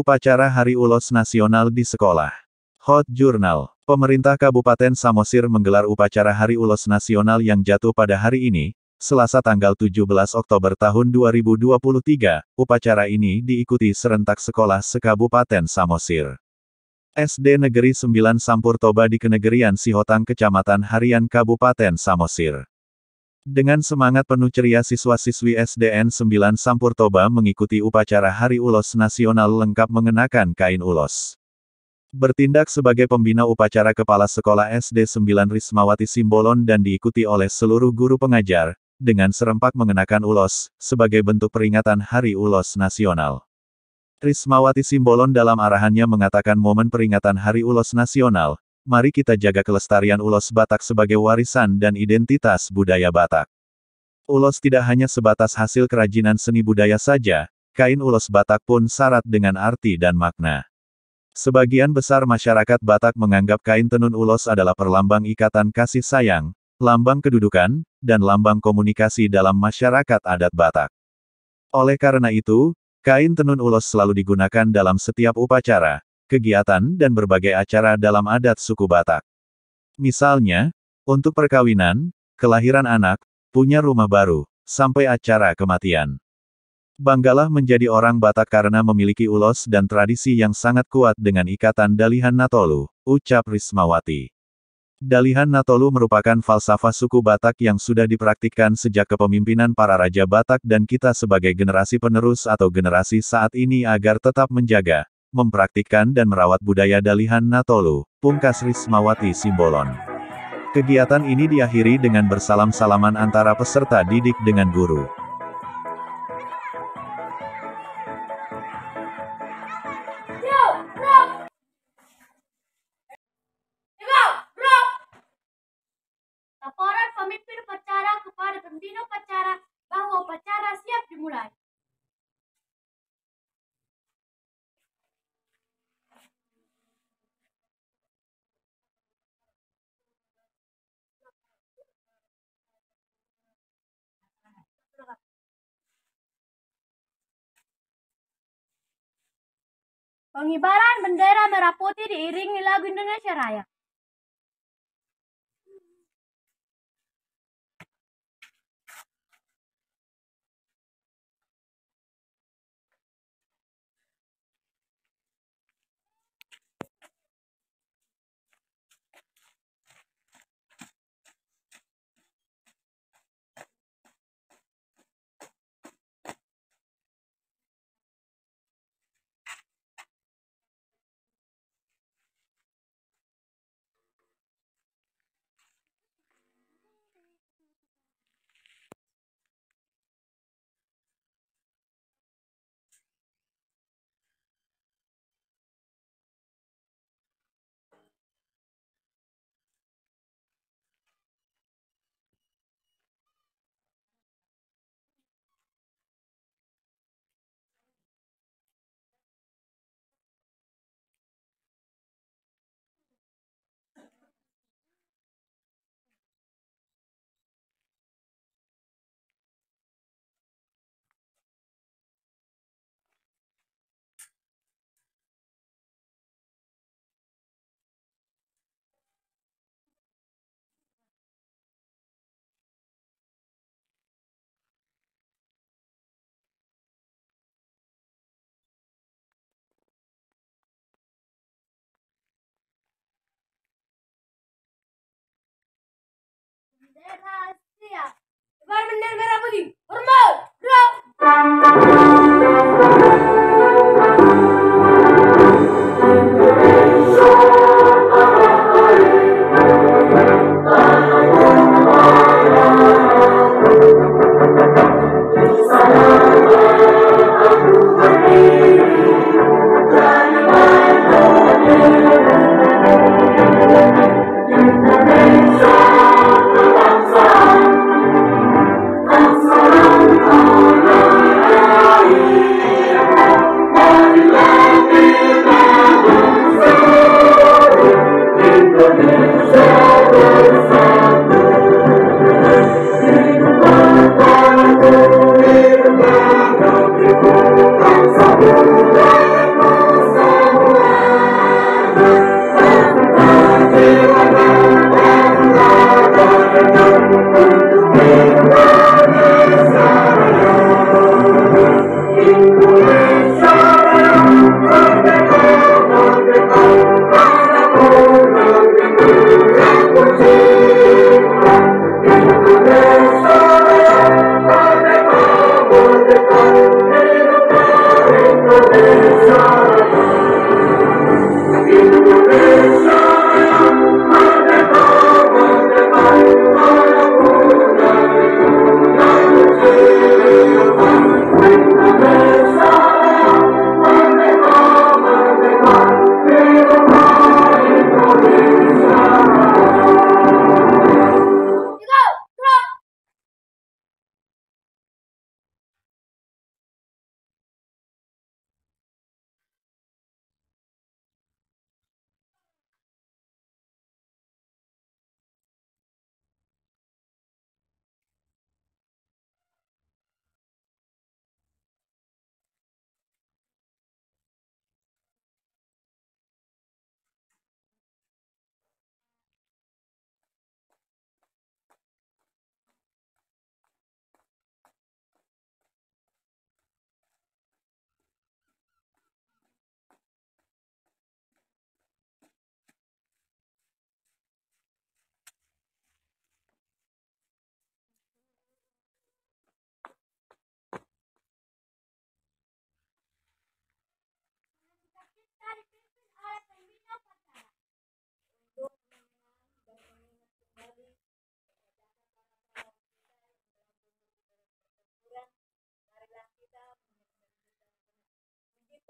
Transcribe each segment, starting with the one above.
Upacara Hari Ulos Nasional di sekolah. Hot Journal. Pemerintah Kabupaten Samosir menggelar upacara Hari Ulos Nasional yang jatuh pada hari ini, Selasa tanggal 17 Oktober tahun 2023. Upacara ini diikuti serentak sekolah se-Kabupaten Samosir. SD Negeri 9 Sampurtoba di Kenegerian Sihotang Kecamatan Harian Kabupaten Samosir. Dengan semangat penuh ceria siswa-siswi SDN 9 Sampurtoba mengikuti upacara Hari Ulos Nasional lengkap mengenakan kain ulos. Bertindak sebagai pembina upacara Kepala Sekolah SD 9 Rismawati Simbolon dan diikuti oleh seluruh guru pengajar, dengan serempak mengenakan ulos, sebagai bentuk peringatan Hari Ulos Nasional. Rismawati Simbolon dalam arahannya mengatakan momen peringatan Hari Ulos Nasional, mari kita jaga kelestarian ulos Batak sebagai warisan dan identitas budaya Batak. Ulos tidak hanya sebatas hasil kerajinan seni budaya saja, kain ulos Batak pun syarat dengan arti dan makna. Sebagian besar masyarakat Batak menganggap kain tenun ulos adalah perlambang ikatan kasih sayang, lambang kedudukan, dan lambang komunikasi dalam masyarakat adat Batak. Oleh karena itu, kain tenun ulos selalu digunakan dalam setiap upacara, kegiatan dan berbagai acara dalam adat suku Batak. Misalnya, untuk perkawinan, kelahiran anak, punya rumah baru, sampai acara kematian. Banggalah menjadi orang Batak karena memiliki ulos dan tradisi yang sangat kuat dengan ikatan Dalihan Natolu, ucap Rismawati. Dalihan Natolu merupakan falsafah suku Batak yang sudah dipraktikkan sejak kepemimpinan para raja Batak dan kita sebagai generasi penerus atau generasi saat ini agar tetap menjaga, mempraktikkan dan merawat budaya Dalihan Natolu, pungkas Rismawati Simbolon. Kegiatan ini diakhiri dengan bersalam-salaman antara peserta didik dengan guru. Laporan pemimpin upacara kepada pembina upacara bahwa upacara siap dimulai. Pengibaran bendera merah putih diiringi lagu Indonesia Raya. Bendera siap. Kibar bendera merah putih. Hormat. Gerak.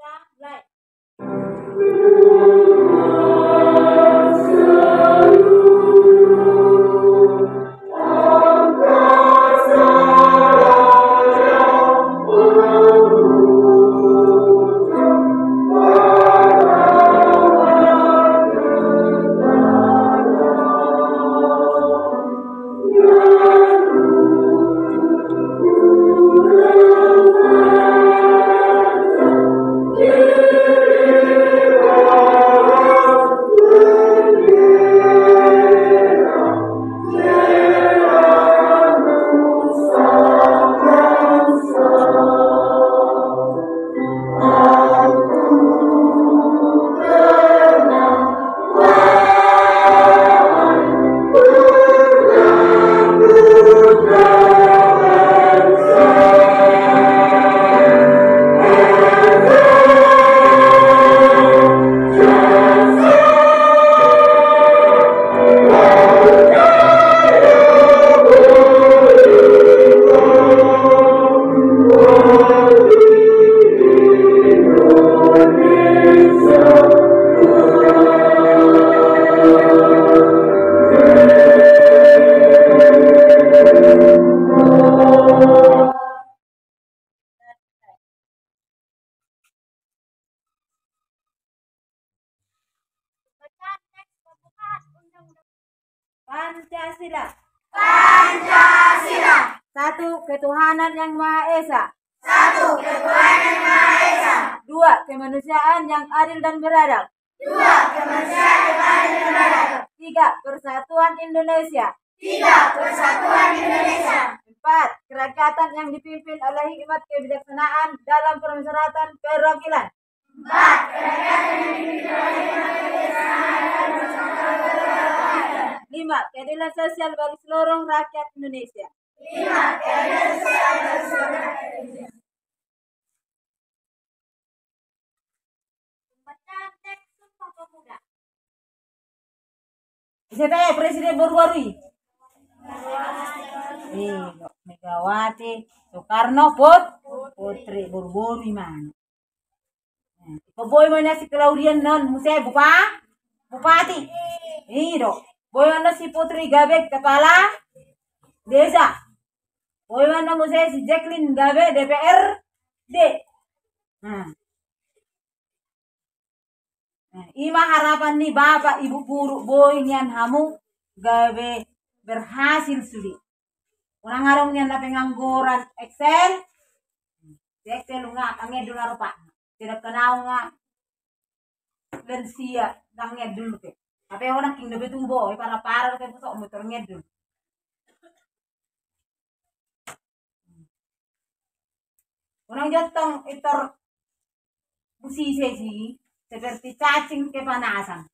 kita mulai. Bacaan teks pembukaan Undang-Undang Pancasila. Pancasila. Satu, ketuhanan yang Maha Esa. Satu, ketuhanan yang Maha Esa. Dua, kemanusiaan yang adil dan beradab. Dua, kemanusiaan yang adil dan beradab. Tiga, persatuan Indonesia. Tiga, persatuan Indonesia. Empat, kerakyatan yang dipimpin oleh hikmat kebijaksanaan dalam permusyawaratan perwakilan. Empat, kerakyatan yang dipimpin oleh hikmat kebijaksanaan dalam permusyawaratan perwakilan. Lima, keadilan sosial bagi seluruh rakyat Indonesia. Lima, keadilan sosial bagi seluruh rakyat Indonesia. Bacaan teks Sumpah Pemuda. Siapa presiden baru-baru? Megawati Soekarno Putri baru-baru mana? Boy mana si Claudian non musai bupati. Ini boy mana si Putri Gabe kepala desa. Boy mana musai si Jacqueline Gabe DPRD. Ima harapan nih bapak ibu guru boy nian hamu gawe berhasil sudi. Orang ngarong nian na pengangguran Excel nga kangnya dulu pak. Tidak kenal nga lansia kangnya dulu pe. Tapi orang king lebih tumbo para ke pusok motornya dulu. Orang jatong itor busi sih. Seperti cacing kepanasan.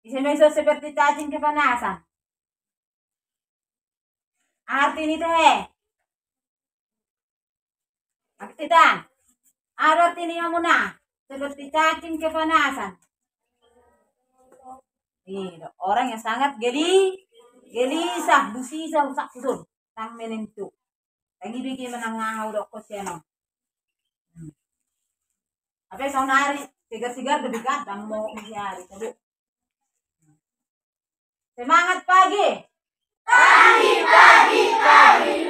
Isemeso seperti cacing kepanasan. Arti ini teh. Arti dan. Arti ini yang muna. Seperti cacing kepanasan. Ini orang yang sangat gelisah, busisa, usak susun. Tang menentu. Lagi bikin menangah udah kosiano. Apa yang hari sigar-sigar lebih kadang mau hari tadi. Semangat pagi. Pagi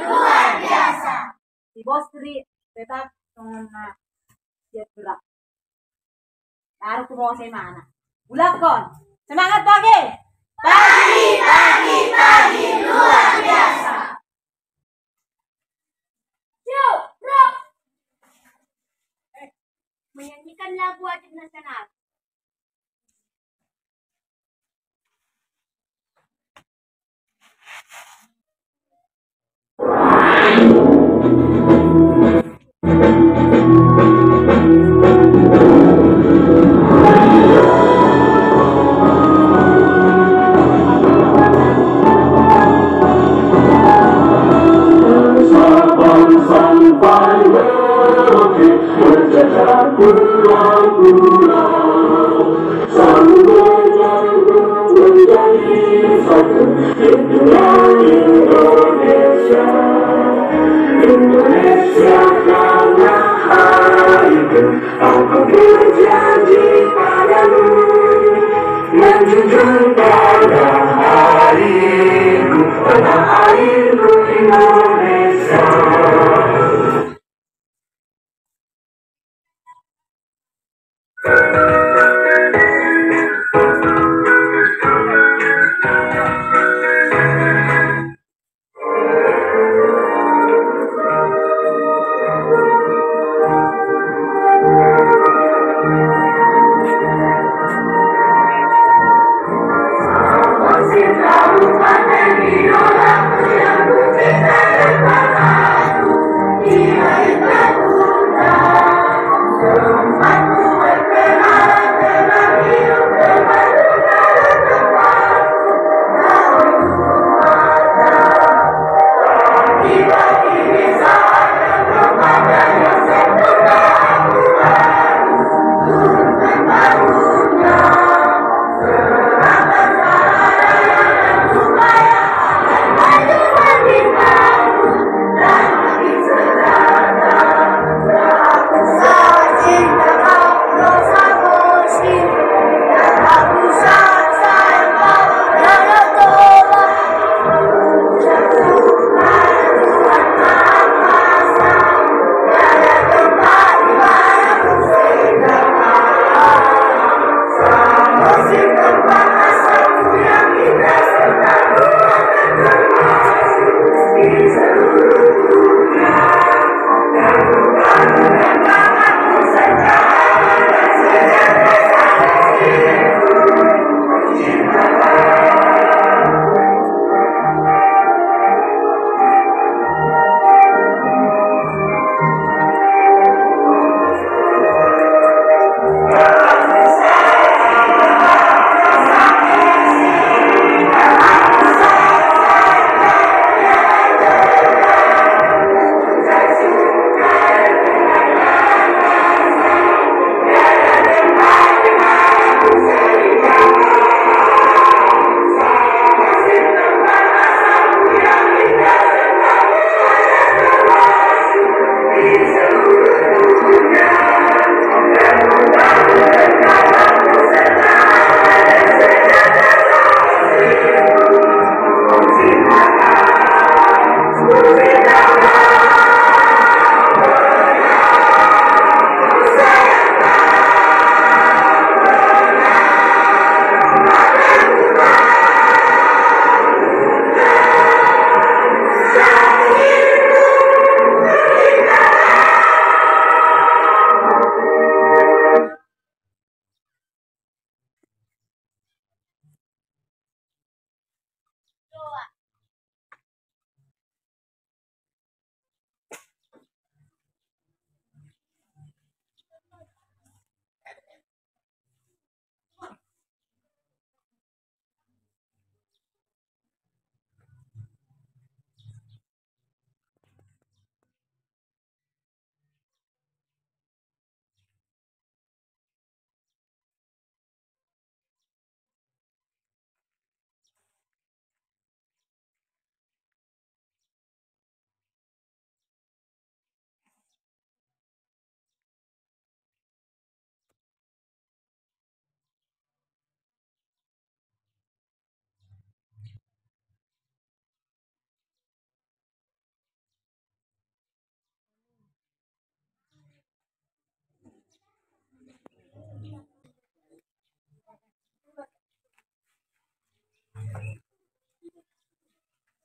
luar biasa. Si bos Tri tetap dengan siap gerak. Taruh ke bawah mana? Ulakon. Semangat pagi. Pagi luar biasa. Menyanyikan lagu wajib nasional. Indonesia tanah Aku berjanji padamu, menjunjung pada airku, tanah airku Indonesia.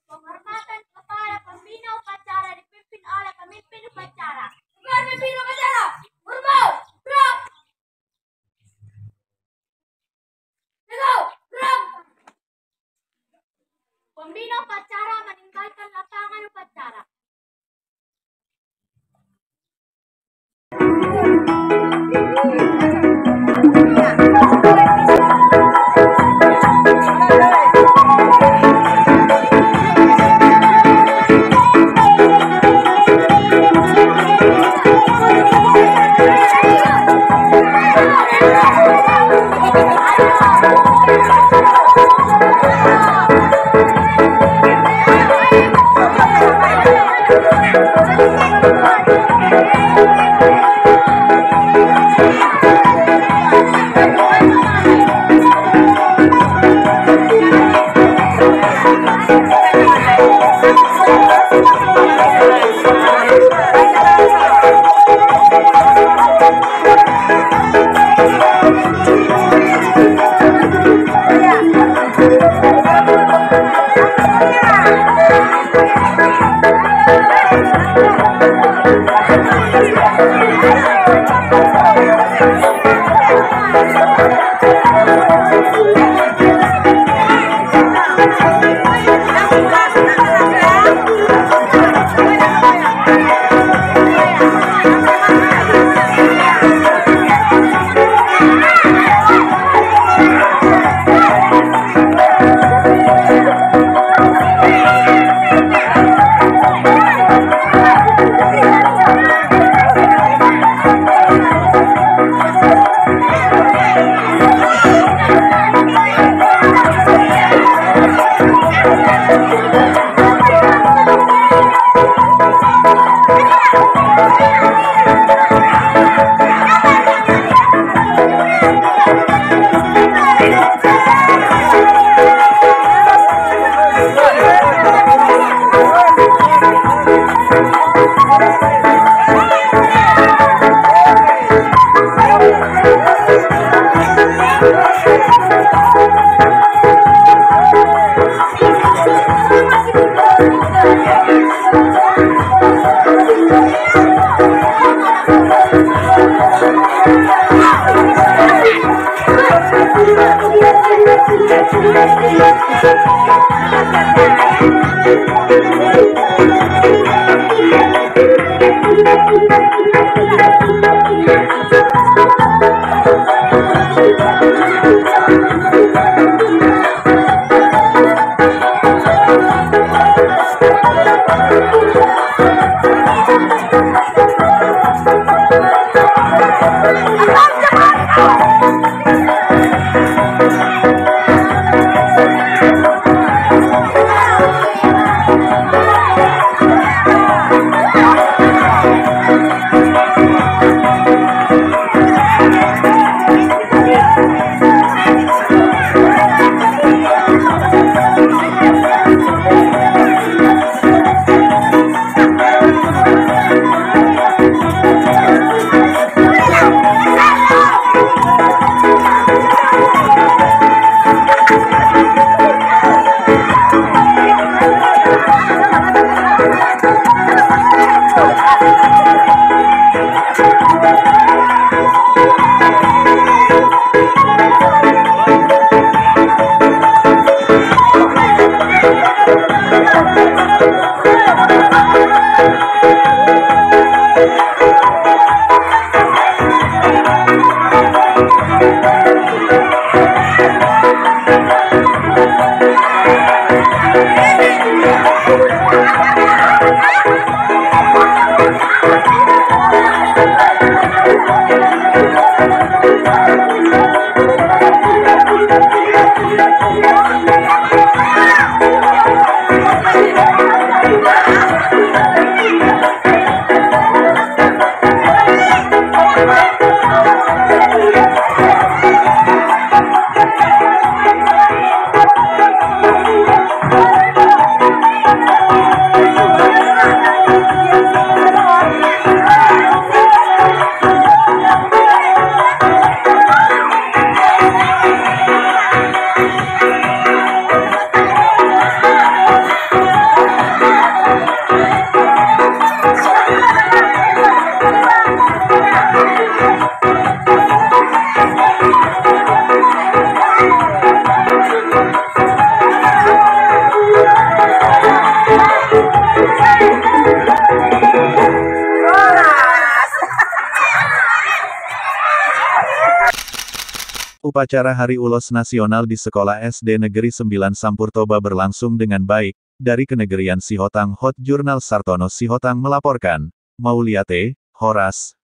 Penghormatan kepada pembina upacara dipimpin oleh pemimpin upacara. Pemimpin upacara, berbau, gerak. Gerak. Pembina upacara meninggalkan lapangan upacara. Thank you. Upacara Hari Ulos Nasional di Sekolah SD Negeri 9 Sampurtoba berlangsung dengan baik. Dari Kenegerian Sihotang Hot Jurnal Sartono Sihotang melaporkan. Mauliate, Horas.